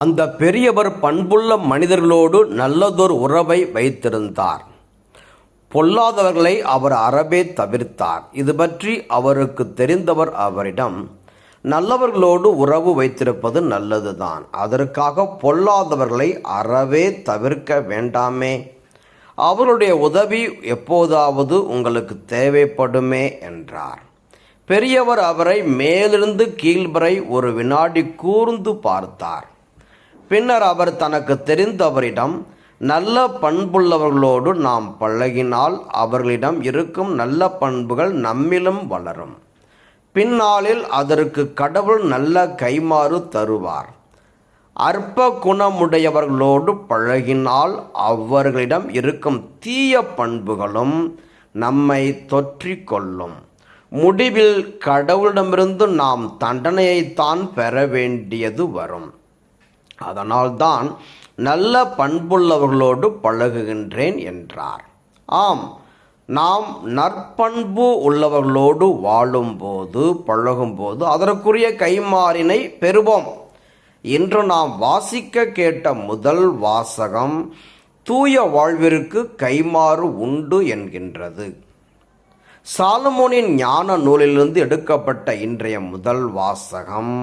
அந்த பெரியவர் பண்புள்ள மனிதர்களோடு நல்லதொரு உறவை வைத்திருந்தார். பொல்லாதவர்களை அவர் அறவே தவிர்த்தார். இது பற்றி அவருக்கு தெரிந்தவர் அவரிடம், நல்லவர்களோடு உறவு வைத்திருப்பது நல்லதுதான், அதற்காக பொல்லாதவர்களை அறவே தவிர்க்க வேண்டாமே, அவருடைய உதவி எப்போதாவது உங்களுக்கு தேவைப்படுமே என்றார். பெரியவர் அவரை மேலிருந்து கீழ்வரை ஒரு வினாடி கூர்ந்து பார்த்தார். பின்னர் அவர் தனக்கு தெரிந்தவரிடம், நல்ல பண்புள்ளவர்களோடு நாம் பழகினால் அவர்களிடம் இருக்கும் நல்ல பண்புகள் நம்மிலும் வளரும். பின்னாளில் அதற்கு கடவுள் நல்ல கைமாறு தருவார். அற்ப குணமுடையவர்களோடு பழகினால் அவர்களிடம் இருக்கும் தீய பண்புகளும் நம்மை தொற்றிக்கொள்ளும். முடிவில் கடவுளிடமிருந்து நாம் தண்டனையைத்தான் பெற வேண்டியது வரும். அதனால்தான் நல்ல பண்புள்ளவர்களோடு பழகுகின்றேன் என்றார். ஆம், நாம் நற்பண்பு உள்ளவர்களோடு வாழும்போது பழகும்போது அதற்குரிய கைமாறினை பெறுவோம். இன்று நாம் வாசிக்க கேட்ட முதல் வாசகம் தூய வாழ்விற்கு கைமாறு உண்டு என்கின்றது. சாலமோனின் ஞான நூலிலிருந்து எடுக்கப்பட்ட இன்றைய முதல் வாசகம்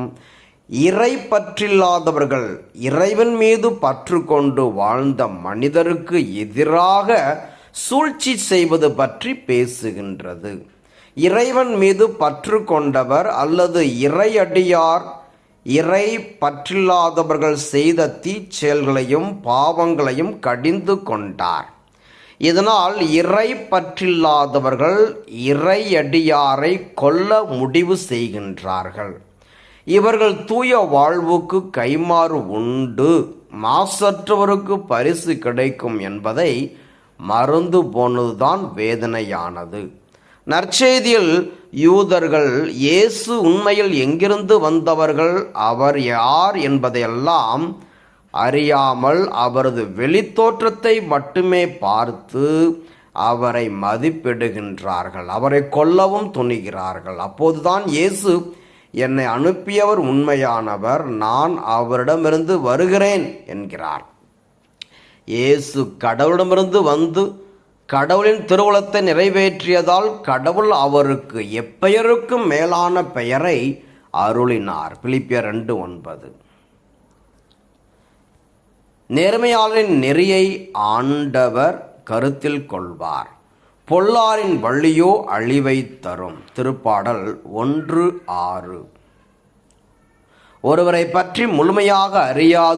இறை பற்றில்லாதவர்கள், இறைவன் மீது பற்று கொண்டு வாழ்ந்த மனிதருக்கு எதிராக சூழ்ச்சி செய்வது பற்றி பேசுகின்றது. இறைவன் மீது பற்று கொண்டவர் அல்லது இறையடியார் இறை பற்றில்லாதவர்கள் செய்த தீச்செயல்களையும் பாவங்களையும் கடிந்து கொண்டார். இதனால் இறை பற்றில்லாதவர்கள் இறையடியாரை கொல்ல முடிவு செய்கின்றார்கள். இவர்கள் தூய வாழ்வுக்கு கைமாறு உண்டு, மாசற்றவருக்கு பரிசு கிடைக்கும் என்பதை மறந்து போனதுதான் வேதனையானது. நற்செய்தியில் யூதர்கள் இயேசு உண்மையில் எங்கிருந்து வந்தவர்கள், அவர் யார் என்பதையெல்லாம் அறியாமல் அவரது வெளித்தோற்றத்தை மட்டுமே பார்த்து அவரை மதிப்பிடுகின்றார்கள், அவரை கொல்லவும் துணிகிறார்கள். அப்போதுதான் இயேசு, என்னை அனுப்பியவர் உண்மையானவர், நான் அவரிடமிருந்து வருகிறேன் என்கிறார். இயேசு கடவுளிடமிருந்து வந்து கடவுளின் திருவுளத்தை நிறைவேற்றியதால் கடவுள் அவருக்கு எப்பெயருக்கும் மேலான பெயரை அருளினார். பிலிப்பியர் 2:9. நேர்மையாளரின் நெறியை ஆண்டவர் கருத்தில் கொள்வார், பொல்லாரின் வழியோ அழிவை தரும். திருப்பாடல் 1:6. ஒருவரை பற்றி முழுமையாக அறியாது